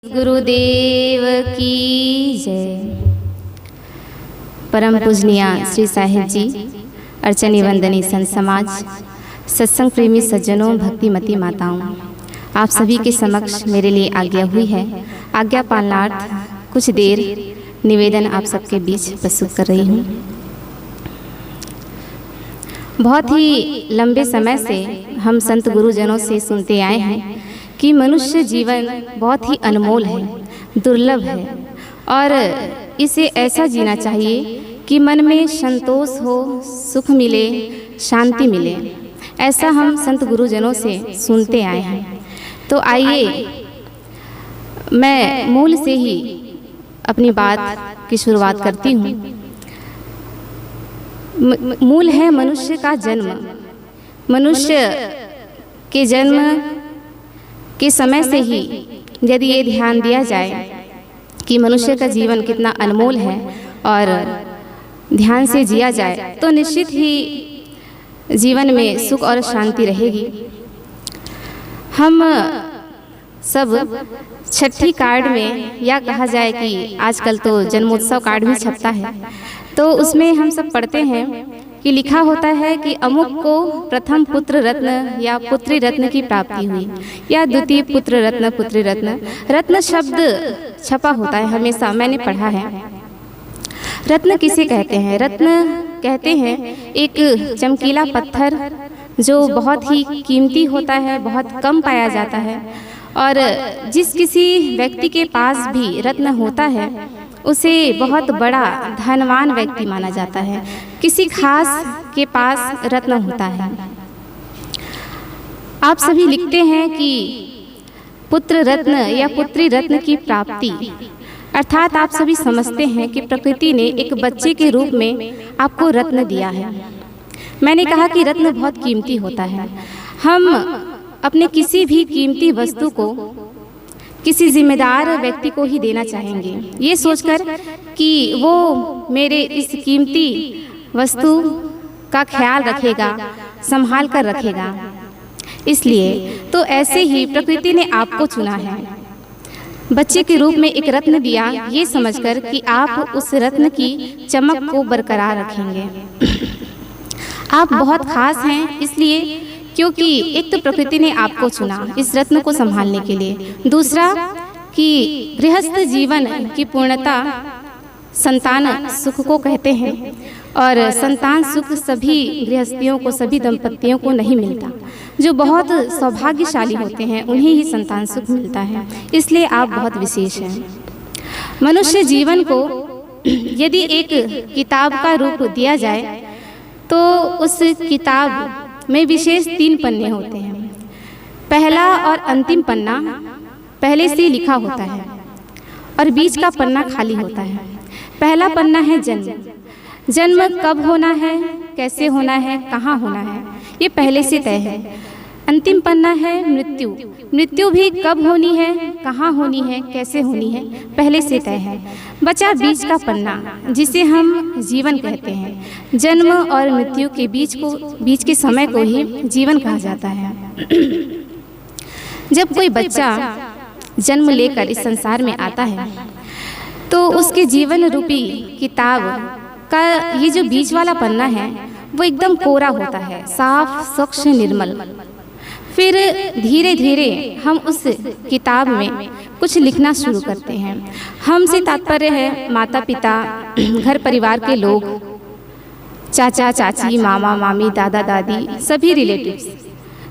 गुरुदेव की जय। परम पूजनीय श्री साहिब जी, अर्चनी वंदनी संत समाज, सत्संग प्रेमी सज्जनों, भक्तिमती माताओं, आप सभी के समक्ष मेरे लिए आज्ञा हुई है। आज्ञा पालनार्थ कुछ देर निवेदन आप सबके बीच प्रस्तुत कर रही हूँ। बहुत ही लंबे समय से हम संत गुरुजनों से सुनते आए हैं कि मनुष्य जीवन बहुत ही अनमोल है, दुर्लभ है और इसे ऐसा जीना चाहिए कि मन में संतोष हो, सुख मिले, शांति मिले। ऐसा हम संत गुरुजनों से सुनते आए हैं। तो आइए मैं मूल से ही अपनी बात की शुरुआत करती हूँ। मूल है मनुष्य का जन्म। मनुष्य के जन्म के समय से ही यदि ये ध्यान दिया जाए कि मनुष्य का जीवन कितना अनमोल है और ध्यान से जिया जाए तो निश्चित ही जीवन में सुख और शांति रहेगी। हम सब छठी कार्ड में, या कहा जाए कि आजकल तो जन्मोत्सव कार्ड भी छपता है, तो उसमें हम सब पढ़ते हैं कि लिखा होता है कि अमुक को प्रथम पुत्र रत्न या पुत्री रत्न की प्राप्ति हुई, या द्वितीय पुत्र रत्न, पुत्री रत्न। रत्न शब्द छपा होता है हमेशा, मैंने पढ़ा है। रत्न किसे कहते हैं? रत्न कहते हैं एक चमकीला पत्थर जो बहुत ही कीमती होता है, बहुत कम पाया जाता है, और जिस किसी व्यक्ति के पास भी रत्न होता है उसे बहुत बड़ा धनवान व्यक्ति माना जाता है। किसी खास के पास रत्न होता है। आप सभी लिखते हैं कि पुत्र रत्न या पुत्री रत्न की प्राप्ति, अर्थात आप सभी समझते हैं कि प्रकृति ने एक बच्चे के रूप में आपको रत्न दिया है। मैंने कहा कि रत्न बहुत कीमती होता है। हम अपने किसी भी कीमती वस्तु को किसी जिम्मेदार व्यक्ति को ही देना चाहेंगे, ये सोचकर कि वो मेरे इस कीमती वस्तु का ख्याल रखेगा, संभाल कर रखेगा। इसलिए तो ऐसे ही प्रकृति ने आपको चुना है, बच्चे के रूप में एक रत्न दिया, ये समझकर कि आप उस रत्न की चमक को बरकरार रखेंगे। आप बहुत खास हैं इसलिए क्योंकि एक तो प्रकृति ने आपको चुना इस रत्न को संभालने के लिए, दूसरा कि गृहस्थ जीवन की पूर्णता संतान सुख को कहते हैं, और संतान सुख सभी गृहस्थियों को, सभी दंपतियों को नहीं मिलता। जो बहुत सौभाग्यशाली होते हैं उन्हें ही संतान सुख मिलता है। इसलिए आप बहुत विशेष हैं। मनुष्य जीवन को यदि एक किताब का रूप दिया जाए तो उस किताब में विशेष 3 पन्ने होते हैं। पहला और अंतिम पन्ना पहले से लिखा होता है और बीच का पन्ना खाली होता है। पहला पन्ना है जन्म। जन्म कब होना है, कैसे होना है, कहाँ होना है, ये पहले से तय है। अंतिम पन्ना है मृत्यु। मृत्यु भी कब होनी है, कहाँ होनी है, कैसे होनी है, पहले से तय है। बचा बीच का पन्ना जिसे हम जीवन कहते हैं। जन्म और मृत्यु के बीच के समय को ही जीवन कहा जाता है। जब कोई बच्चा जन्म लेकर इस संसार में आता है तो उसके जीवन रूपी किताब का ये जो बीच वाला पन्ना है वो एकदम कोरा होता है, साफ, स्वच्छ, निर्मल। फिर धीरे धीरे हम उस किताब में कुछ लिखना शुरू करते हैं। हमसे तात्पर्य है माता पिता, घर परिवार के लोग, चाचा चाची, मामा मामी, दादा दादी, सभी रिलेटिव्स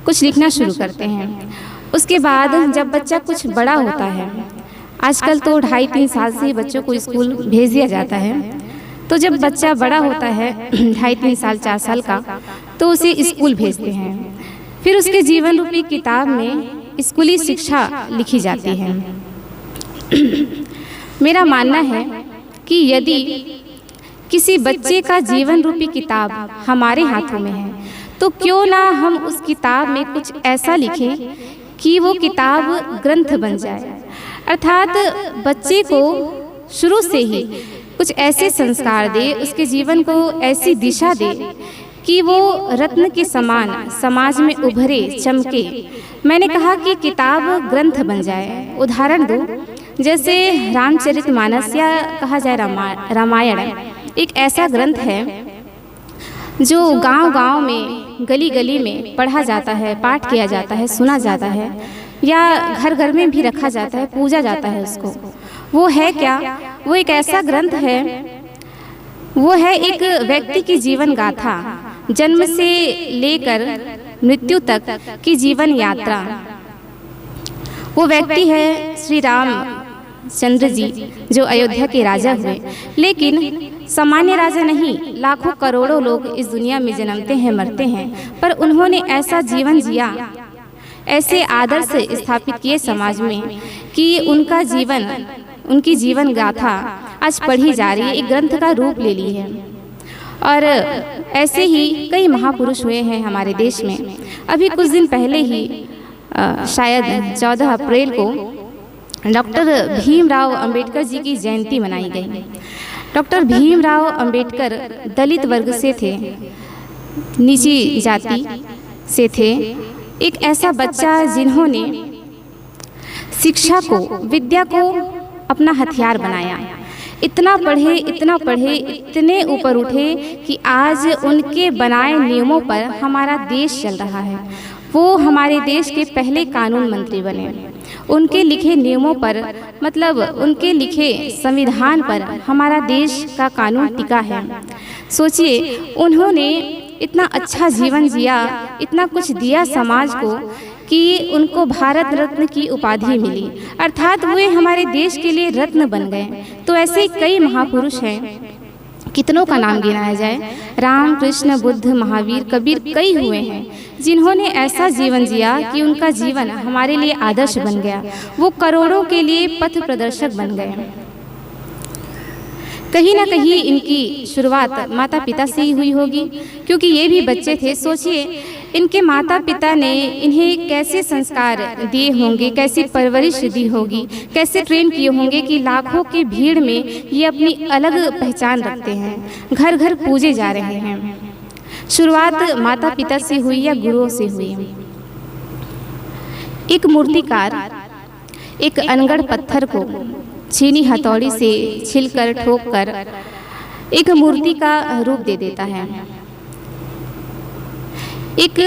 कुछ लिखना शुरू करते हैं। उसके बाद जब बच्चा कुछ बड़ा होता है, आजकल तो 2.5-3 साल से बच्चों को स्कूल भेज दिया जाता है, तो जब बच्चा बड़ा होता है 2.5-3 साल, 4 साल का, तो उसे स्कूल भेजते हैं। फिर उसके जीवन रूपी किताब में स्कूली शिक्षा लिखी जाती है। मेरा मानना है कि यदि किसी बच्चे का जीवन रूपी किताब हमारे हाथों में है तो क्यों ना हम उस किताब में कुछ ऐसा लिखें कि वो किताब ग्रंथ बन जाए। अर्थात बच्चे को शुरू से ही कुछ ऐसे संस्कार दे, उसके जीवन को ऐसी दिशा दे कि वो रत्न के समान समाज में उभरे, चमके। मैंने कहा कि किताब ग्रंथ बन जाए। उदाहरण दूँ जैसे रामचरितमानस या कहा जाए रामायण एक ऐसा ग्रंथ है जो गांव-गांव में, गली-गली में पढ़ा जाता है, पाठ किया जाता है, सुना जाता है या घर-घर में भी रखा जाता है, पूजा जाता है उसको। वो है क्या? वो एक ऐसा ग्रंथ है, वो है एक व्यक्ति की जीवन गाथा, जन्म से लेकर मृत्यु तक की जीवन यात्रा। वो व्यक्ति है श्री रामचंद्र जी, जो अयोध्या के राजा हुए, लेकिन सामान्य राजा नहीं, लाखों करोड़ों लोग इस दुनिया में जन्मते हैं, मरते हैं, पर उन्होंने ऐसा जीवन जिया, ऐसे आदर्श स्थापित किए समाज में कि उनकी जीवन गाथा आज पढ़ी जा रही है, एक ग्रंथ का रूप ले ली है। और ऐसे ही कई महापुरुष हुए हैं हमारे देश में। अभी कुछ दिन पहले ही शायद 14 अप्रैल को डॉक्टर भीमराव अंबेडकर जी की जयंती मनाई गई। डॉक्टर भीमराव अंबेडकर दलित वर्ग से थे, नीची जाति से थे, एक ऐसा बच्चा जिन्होंने शिक्षा को, विद्या को अपना हथियार बनाया। इतना पढ़े, इतने ऊपर उठे कि आज उनके बनाए नियमों पर हमारा देश चल रहा है। वो हमारे देश के पहले कानून मंत्री बने। उनके लिखे नियमों पर, मतलब उनके लिखे संविधान पर हमारा देश का कानून टिका है। सोचिए, उन्होंने इतना अच्छा जीवन जिया, इतना कुछ दिया समाज को कि उनको भारत रत्न की उपाधि मिली, अर्थात वे हमारे देश के लिए रत्न बन गए। तो ऐसे कई महापुरुष हैं, कितनों का नाम गिनाया जाए, राम, कृष्ण, बुद्ध, महावीर, कबीर, कई हुए हैं जिन्होंने ऐसा जीवन जिया कि उनका जीवन हमारे लिए आदर्श बन गया। वो करोड़ों के लिए पथ प्रदर्शक बन गए। कहीं ना कहीं इनकी शुरुआत माता पिता से ही हुई होगी, क्योंकि ये भी बच्चे थे। सोचिए, इनके माता पिता ने इन्हें कैसे संस्कार दिए होंगे, कैसी परवरिश दी होगी, कैसे ट्रेन किए होंगे कि लाखों की भीड़ में ये अपनी अलग पहचान रखते हैं, घर घर पूजे जा रहे हैं। शुरुआत माता पिता से हुई या गुरुओं से हुई। एक मूर्तिकार एक अनगढ़ पत्थर को छीनी हथौड़ी से छिलकर, ठोककर एक मूर्ति का रूप दे देता है। एक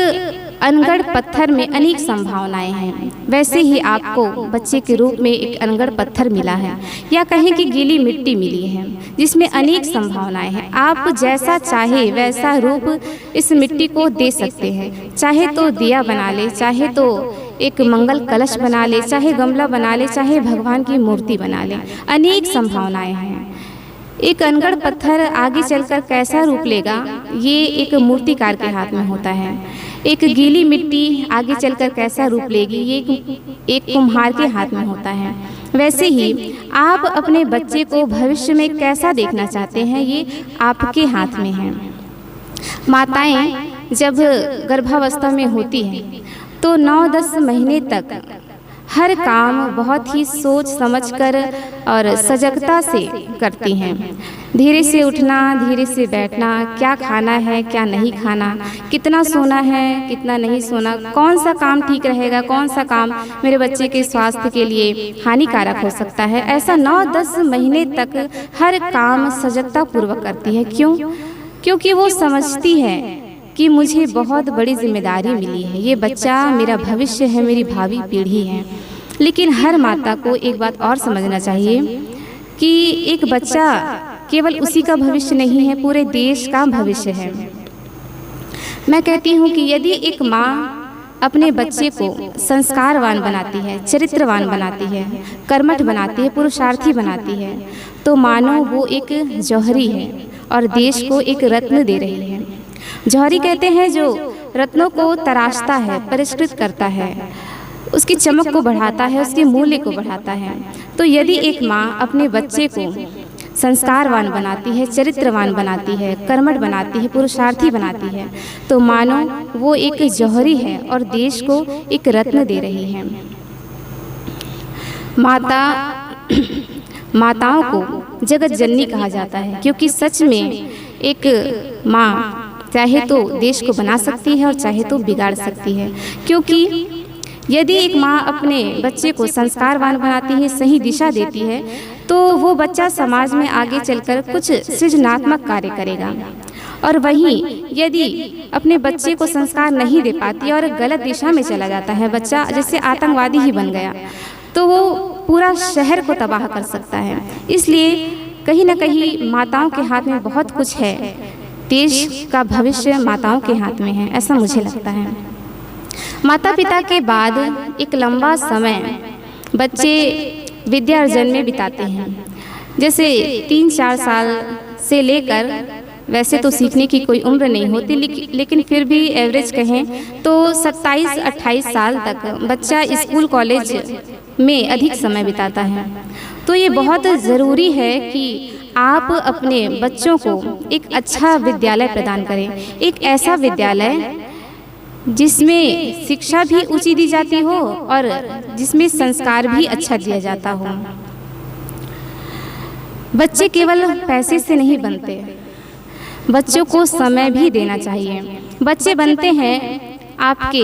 अनगढ़ पत्थर में अनेक संभावनाएं हैं, वैसे ही आपको बच्चे के रूप में एक अनगढ़ पत्थर मिला है, या कहें कि गीली मिट्टी मिली है, जिसमें अनेक संभावनाएं हैं। आप जैसा चाहे वैसा रूप इस मिट्टी को दे सकते हैं। चाहे तो दिया बना ले, चाहे तो एक मंगल कलश बना ले, चाहे गमला बना ले, चाहे भगवान की मूर्ति बना ले। अनेक संभावनाएं हैं। एक अनगढ़ पत्थर आगे चलकर कैसा रूप लेगा, ये एक मूर्तिकार के हाथ में होता है। एक गीली मिट्टी आगे चलकर कैसा रूप लेगी, ये एक कुम्हार के हाथ में होता है। वैसे ही आप अपने बच्चे को भविष्य में कैसा देखना चाहते हैं, ये आपके हाथ में है। माताएं जब गर्भावस्था में होती हैं तो 9-10 महीने तक हर काम बहुत ही सोच समझकर और सजगता से करती हैं। धीरे से उठना, धीरे से बैठना, क्या खाना है, क्या नहीं खाना, कितना सोना है, कितना नहीं सोना, कौन सा काम ठीक रहेगा, कौन सा काम मेरे बच्चे के स्वास्थ्य के लिए हानिकारक हो सकता है। ऐसा 9-10 महीने तक हर काम सजगता पूर्वक करती है। क्यों? क्योंकि वो समझती है कि मुझे बहुत बड़ी जिम्मेदारी मिली है, ये बच्चा मेरा भविष्य है, मेरी भावी पीढ़ी है। लेकिन हर माता को एक बात और समझना चाहिए कि एक बच्चा केवल उसी का भविष्य नहीं है, पूरे देश का भविष्य है। मैं कहती हूँ कि यदि एक माँ अपने बच्चे को संस्कारवान बनाती है, चरित्रवान बनाती है, कर्मठ बनाती है, पुरुषार्थी बनाती है, तो मानो वो एक जौहरी है और देश को एक रत्न दे रही है। जौहरी कहते हैं जो रत्नों को तराशता है, परिष्कृत करता है, उसकी चमक को बढ़ाता है, उसके मूल्य को बढ़ाता है। तो यदि एक माँ अपने बच्चे को संस्कारवान बनाती है, चरित्रवान बनाती है, कर्मठ बनाती है, पुरुषार्थी बनाती है, तो मानो वो एक जौहरी है और देश को एक रत्न दे रही है। माताओं को जगत जननी कहा जाता है, क्योंकि सच में एक माँ चाहे तो देश को बना सकती है और चाहे तो बिगाड़ सकती है। क्योंकि यदि एक माँ अपने बच्चे को संस्कारवान बनाती है, सही दिशा देती है, तो वो बच्चा समाज में आगे चलकर कुछ सृजनात्मक कार्य करेगा। और वहीं यदि अपने बच्चे को संस्कार नहीं दे पाती और गलत दिशा में चला जाता है बच्चा, जैसे आतंकवादी ही बन गया, तो वो पूरा शहर को तबाह कर सकता है। इसलिए कहीं ना कहीं माताओं के हाथ में बहुत कुछ है, देश का भविष्य माताओं के हाथ में है, ऐसा मुझे लगता है। माता पिता के बाद एक लंबा समय बच्चे विद्या अर्जन में बिताते हैं, जैसे 3-4 साल से लेकर, वैसे तो सीखने की कोई उम्र नहीं होती, लेकिन फिर भी एवरेज कहें तो 27-28 साल तक बच्चा स्कूल कॉलेज में अधिक समय बिताता है। तो ये बहुत ज़रूरी है कि आप अपने बच्चों को एक अच्छा विद्यालय प्रदान करें, एक ऐसा विद्यालय जिसमें शिक्षा भी ऊंची दी जाती हो और जिसमें संस्कार भी अच्छा दिया जाता हो। बच्चे केवल पैसे से नहीं बनते, बच्चों को समय भी देना चाहिए। बच्चे बनते हैं आपके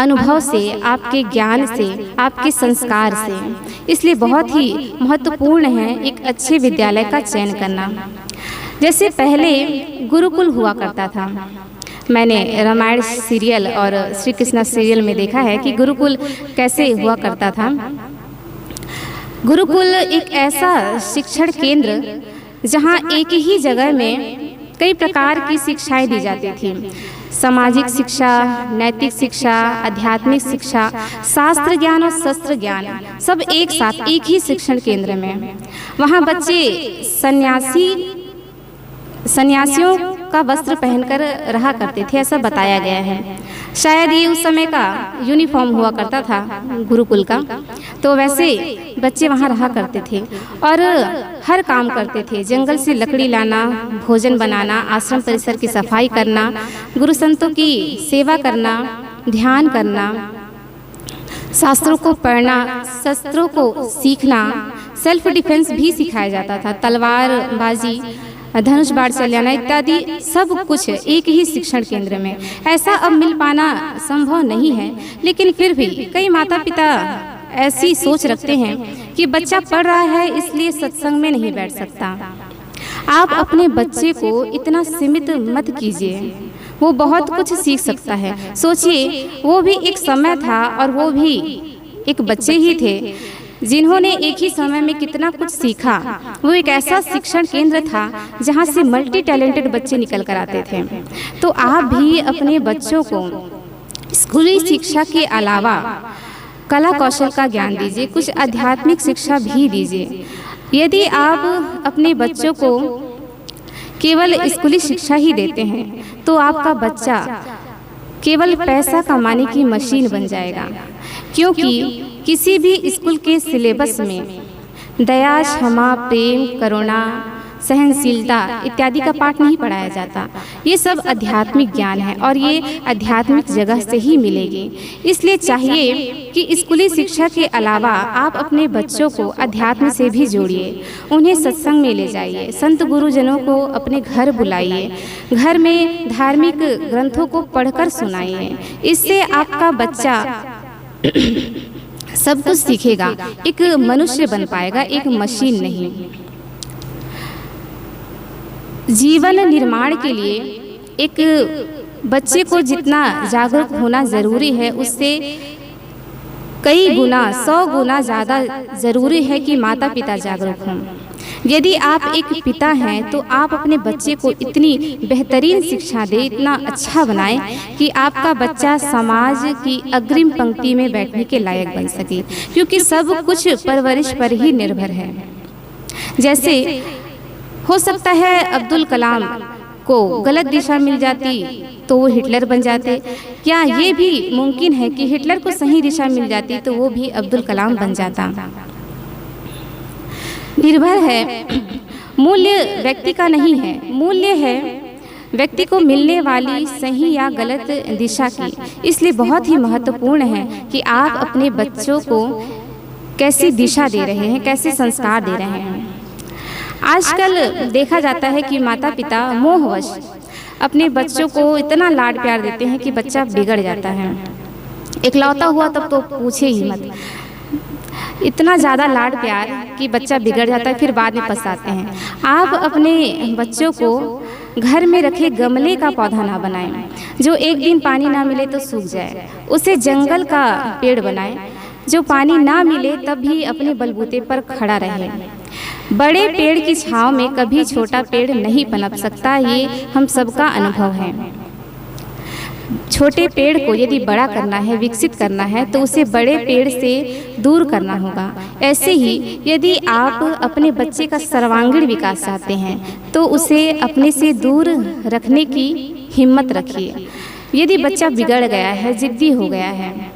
अनुभव से, आपके ज्ञान से, आपके संस्कार से। इसलिए बहुत ही महत्वपूर्ण है एक अच्छे विद्यालय का चयन करना। जैसे पहले गुरुकुल हुआ करता था, मैंने रामायण सीरियल और श्री कृष्णा सीरियल में देखा है कि गुरुकुल कैसे हुआ करता था। गुरुकुल एक ऐसा शिक्षण केंद्र जहाँ एक ही जगह में कई प्रकार की शिक्षाएं दी जाती थी। सामाजिक शिक्षा, नैतिक शिक्षा, आध्यात्मिक शिक्षा, शास्त्र ज्ञान और शस्त्र ज्ञान, सब एक साथ एक ही शिक्षण केंद्र में। वहाँ बच्चे सन्यासियों का वस्त्र पहनकर रहा करते थे, ऐसा बताया गया है। शायद ये उस समय का यूनिफॉर्म हुआ करता था गुरुकुल का, तो वैसे बच्चे वहाँ रहा करते थे और हर काम करते थे। जंगल से लकड़ी लाना, भोजन बनाना, आश्रम परिसर की सफाई करना, गुरु संतों की सेवा करना, ध्यान करना, शास्त्रों को पढ़ना, शस्त्रों को सीखना, सेल्फ डिफेंस भी सिखाया जाता था, तलवारबाजी, धनुष बाढ़ चलाना इत्यादि सब कुछ एक ही शिक्षण केंद्र में। ऐसा अब मिल पाना संभव नहीं है, लेकिन फिर भी कई माता पिता ऐसी सोच रखते हैं कि बच्चा पढ़ रहा है इसलिए सत्संग में नहीं बैठ सकता। आप अपने बच्चे को इतना सीमित मत कीजिए, वो बहुत कुछ सीख सकता है। सोचिए, वो भी एक समय था और वो भी एक बच्चे ही थे जिन्होंने एक ही समय में कितना कुछ सीखा। वो एक ऐसा शिक्षण केंद्र था जहाँ से मल्टी टैलेंटेड बच्चे निकल कर आते थे। तो आप भी अपने बच्चों को स्कूली शिक्षा के अलावा कला कौशल का ज्ञान दीजिए, कुछ आध्यात्मिक शिक्षा भी दीजिए। यदि आप अपने बच्चों को केवल स्कूली शिक्षा ही देते हैं तो आपका बच्चा केवल पैसा कमाने की मशीन बन जाएगा, क्योंकि किसी भी स्कूल के सिलेबस में दया, क्षमा, प्रेम, करुणा, सहनशीलता इत्यादि का पाठ नहीं पढ़ाया जाता। ये सब आध्यात्मिक ज्ञान है और ये आध्यात्मिक जगह से ही मिलेगी। इसलिए चाहिए कि स्कूली शिक्षा के अलावा आप अपने बच्चों को अध्यात्म से भी जोड़िए, उन्हें सत्संग में ले जाइए, संत गुरुजनों को अपने घर बुलाइए, घर में धार्मिक ग्रंथों को पढ़कर सुनाइए। इससे आपका बच्चा सब कुछ सीखेगा, एक मनुष्य बन पाएगा, एक मशीन नहीं। जीवन निर्माण के लिए एक बच्चे को जितना जागरूक होना जरूरी है, उससे कई गुना, 100 गुना ज़्यादा ज़रूरी है कि माता पिता जागरूक हों। यदि आप एक पिता हैं तो आप अपने बच्चे को इतनी बेहतरीन शिक्षा दें, इतना अच्छा बनाएं कि आपका बच्चा समाज की अग्रिम पंक्ति में बैठने के लायक बन सके, क्योंकि सब कुछ परवरिश पर ही निर्भर है। जैसे हो सकता है अब्दुल कलाम को गलत दिशा मिल जाती तो वो हिटलर बन जाते, क्या ये भी मुमकिन है कि हिटलर को सही दिशा मिल जाती तो वो भी अब्दुल कलाम बन जाता? निर्भर है, मूल्य व्यक्ति का नहीं है, मूल्य है व्यक्ति को मिलने वाली सही या गलत दिशा की। इसलिए बहुत ही महत्वपूर्ण है कि आप अपने बच्चों को कैसी दिशा दे रहे हैं, कैसे संस्कार दे रहे हैं। आजकल देखा जाता है कि माता पिता मोहवश अपने बच्चों को इतना लाड प्यार देते हैं कि बच्चा बिगड़ जाता है। इकलौता हुआ तब तो पूछे ही मत, इतना ज़्यादा लाड प्यार कि बच्चा बिगड़ जाता है, फिर बाद में पछताते हैं। आप अपने बच्चों को घर में रखे गमले का पौधा ना बनाएं जो एक दिन पानी ना मिले तो सूख जाए। उसे जंगल का पेड़ बनाएं जो पानी ना मिले तब भी अपने बलबूते पर खड़ा रहे। बड़े पेड़ की छांव में कभी छोटा पेड़ नहीं पनप सकता, ये हम सबका अनुभव है। छोटे पेड़ को यदि बड़ा करना है, विकसित करना है, तो उसे बड़े पेड़ से दूर करना होगा। ऐसे ही यदि आप अपने बच्चे का सर्वांगीण विकास चाहते हैं तो उसे अपने से दूर रखने की हिम्मत रखिए। यदि बच्चा बिगड़ गया है, जिद्दी हो गया है,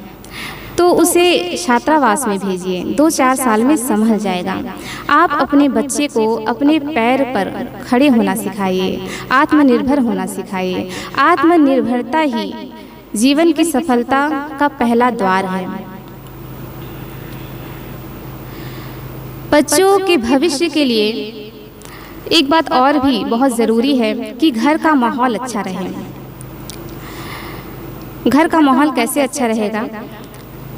तो उसे छात्रावास में भेजिए, 2-4 साल में संभल जाएगा। आप अपने बच्चे को अपने पैर पर खड़े होना सिखाइए, आत्मनिर्भर होना सिखाइए। आत्मनिर्भरता ही जीवन की सफलता का पहला द्वार है। बच्चों के भविष्य के लिए एक बात और भी बहुत ज़रूरी है कि घर का माहौल अच्छा रहे। घर का माहौल कैसे अच्छा रहेगा?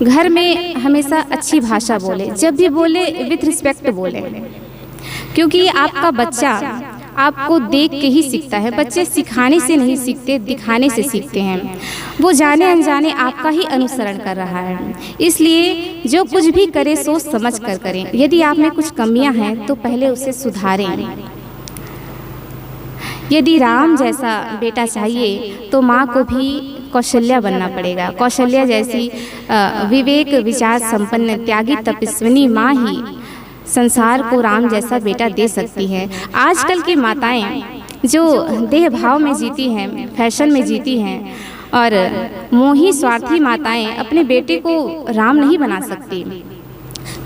घर में हमेशा अच्छी भाषा बोले, जब भी बोले विथ रिस्पेक्ट बोले, क्योंकि आपका बच्चा आपको देख के ही सीखता है। बच्चे सिखाने से नहीं सीखते, दिखाने से सीखते हैं। वो जाने अनजाने आपका ही अनुसरण कर रहा है। इसलिए जो कुछ भी करे सोच समझ कर करें। यदि आप में कुछ कमियां हैं तो पहले उसे सुधारें। यदि राम जैसा बेटा चाहिए तो माँ को भी कौशल्या बनना पड़ेगा। कौशल्या जैसी विवेक विचार संपन्न त्यागी तपस्विनी माँ ही संसार को राम जैसा बेटा दे सकती है। आजकल की माताएं जो देह भाव में जीती हैं, फैशन में जीती हैं, और मोही स्वार्थी माताएं अपने बेटे को राम नहीं बना सकती।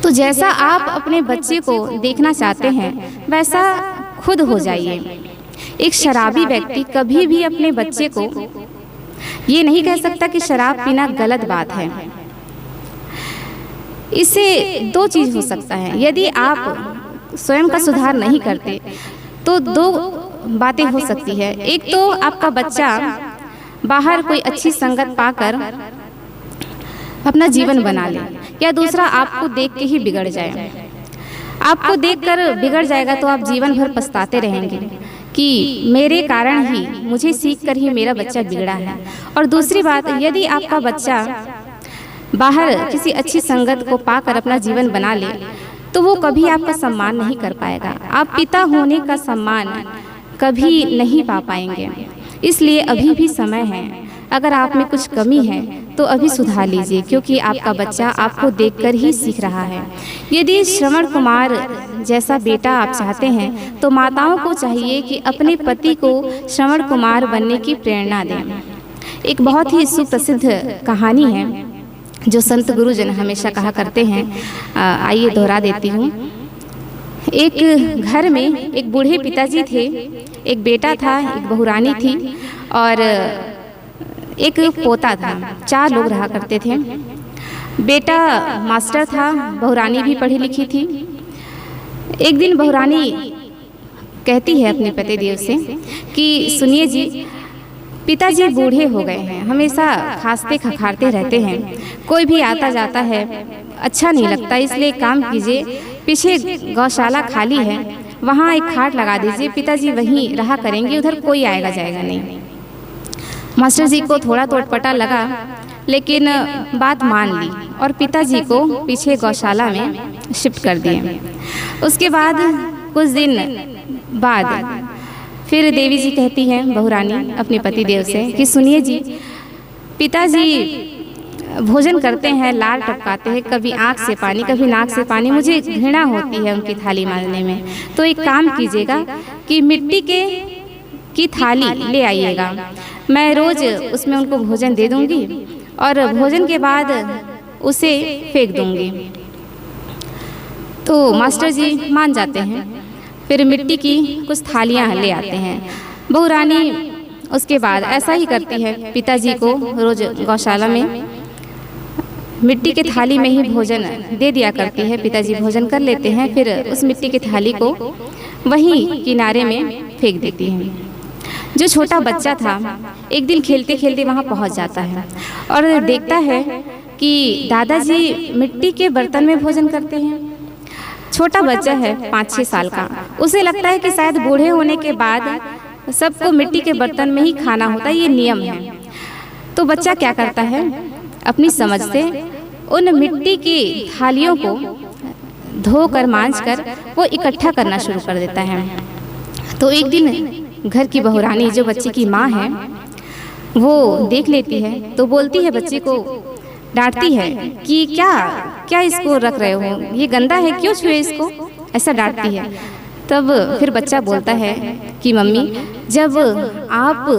तो जैसा आप अपने बच्चे को देखना चाहते हैं वैसा खुद हो जाइए। एक शराबी व्यक्ति कभी भी अपने बच्चे को ये नहीं कह सकता कि शराब पीना गलत बात है। इससे 2 चीज़ हो सकता है। यदि आप स्वयं का सुधार नहीं करते तो 2 बातें हो सकती है। एक तो आपका बच्चा बाहर कोई अच्छी संगत पाकर अपना जीवन बना ले, या दूसरा आपको देख के ही बिगड़ जाए। आपको देखकर बिगड़ जाएगा तो आप जीवन भर पछताते रहेंगे कि मेरे कारण ही, मुझे सीखकर ही मेरा बच्चा बिगड़ा है। और दूसरी बात, यदि आपका बच्चा बाहर किसी अच्छी संगत को पाकर अपना जीवन बना ले तो वो कभी आपका सम्मान नहीं कर पाएगा। आप पिता होने का सम्मान कभी नहीं पा पाएंगे। इसलिए अभी भी समय है। अगर आप में कुछ कमी है तो अभी सुधार लीजिए, क्योंकि आपका बच्चा आपको देखकर ही सीख रहा है। यदि श्रवण कुमार जैसा बेटा आप चाहते हैं तो माताओं को चाहिए कि अपने पति को श्रवण कुमार बनने की प्रेरणा दें। एक बहुत ही सुप्रसिद्ध कहानी है जो संत गुरुजन हमेशा कहा करते हैं, आइए दोहरा देती हूँ। एक घर में एक बूढ़े पिताजी थे, एक बेटा था, एक बहुरानी थी और एक पोता था। 4 लोग रहा करते थे। बेटा मास्टर था, बहुरानी भी पढ़ी लिखी थी। एक दिन बहुरानी कहती है अपने पतिदेव से कि सुनिए जी, पिताजी बूढ़े हो गए हैं, हमेशा खांसते खखारते रहते हैं, कोई भी आता जाता है अच्छा नहीं लगता, इसलिए काम कीजिए, पीछे गौशाला खाली है, वहाँ एक खाट लगा दीजिए, पिताजी वहीं रहा करेंगे, उधर कोई आएगा जाएगा नहीं। मास्टर जी को थोड़ा तो अटपटा लगा, लेकिन बात मान ली और पिताजी को पीछे गौशाला में शिफ्ट कर दिए। उसके बाद कुछ दिन बाद फिर देवी जी कहती हैं बहुरानी अपने पति देव से कि सुनिए जी, पिताजी भोजन करते हैं, लार टपकाते हैं, कभी आँख से पानी कभी नाक से पानी, मुझे घृणा होती है उनकी थाली मांजने में। तो एक काम कीजिएगा कि मिट्टी की थाली ले आइएगा, मैं रोज़ उसमें उनको भोजन दे दूंगी और भोजन के बाद उसे फेंक दूंगी। तो मास्टर जी मान जाते हैं। फिर मिट्टी की कुछ थालियां ले आते हैं। बहुरानी उसके बाद ऐसा ही करती है, पिताजी को रोज़ गौशाला में मिट्टी के थाली में ही भोजन दे दिया करती है। पिताजी भोजन कर लेते हैं, फिर उस मिट्टी की थाली को वहीं किनारे में फेंक देती हैं। जो छोटा बच्चा था एक दिन खेलते खेलते वहाँ पहुँच जाता है और देखता है कि दादाजी मिट्टी के बर्तन में भोजन करते हैं। छोटा बच्चा है 5-6 साल का, उसे लगता है कि शायद बूढ़े होने के बाद सबको मिट्टी के बर्तन में ही खाना होता है, ये नियम है। तो बच्चा क्या करता है, अपनी समझ से उन मिट्टी की थालियों को धोकर मांजकर वो इकट्ठा करना शुरू कर देता है। तो एक दिन घर की बहुरानी जो बच्चे की माँ है वो देख लेती है, तो बोलती है बच्चे को, डांटती है कि क्या क्या इसको रख रहे हो, ये गंदा है, क्यों छुए इसको, ऐसा डांटती है। तब फिर बच्चा बोलता है कि मम्मी, जब आप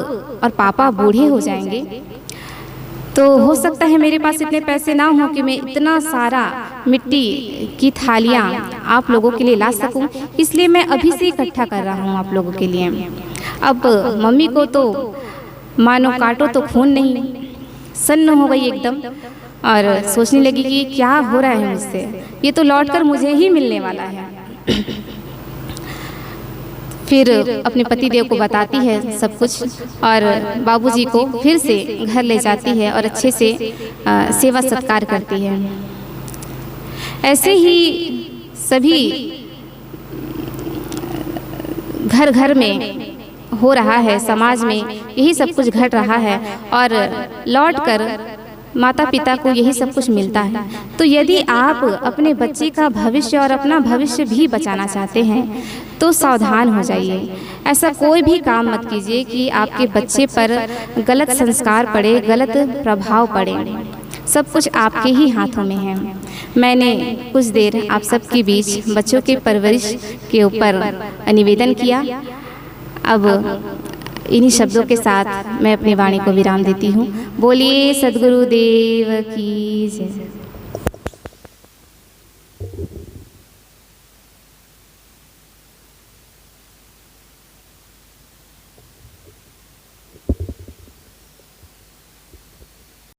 और पापा बूढ़े हो जाएंगे तो हो सकता है मेरे पास इतने पैसे ना हो कि मैं इतना सारा मिट्टी की थालियाँ आप लोगों के लिए ला सकूं, इसलिए मैं अभी से इकट्ठा कर रहा हूँ आप लोगों के लिए। अब मम्मी को तो मानो काटो तो खून नहीं, सन्न हो गई एकदम, और सोचने लगी कि क्या हो रहा है मुझसे, ये तो लौटकर मुझे ही मिलने वाला है। फिर अपने पति देव को बताती है सब कुछ, और बाबूजी को फिर से घर ले जाती है और अच्छे से सेवा सत्कार करती है। ऐसे ही सभी घर घर में हो रहा है, समाज में यही सब कुछ घट रहा है, और लौटकर माता पिता को यही सब कुछ मिलता है। तो यदि आप अपने बच्चे का भविष्य और अपना भविष्य भी बचाना चाहते हैं तो सावधान हो जाइए। ऐसा कोई भी काम मत कीजिए कि आपके बच्चे पर गलत संस्कार पड़े, गलत प्रभाव पड़े। सब कुछ आपके ही हाथों में है। मैंने कुछ देर आप सबके बीच बच्चों के परवरिश के ऊपर निवेदन किया। अब इन्हीं शब्दों के साथ मैं अपनी वाणी को विराम देती हूँ। बोलिए सद्गुरुदेव की जय।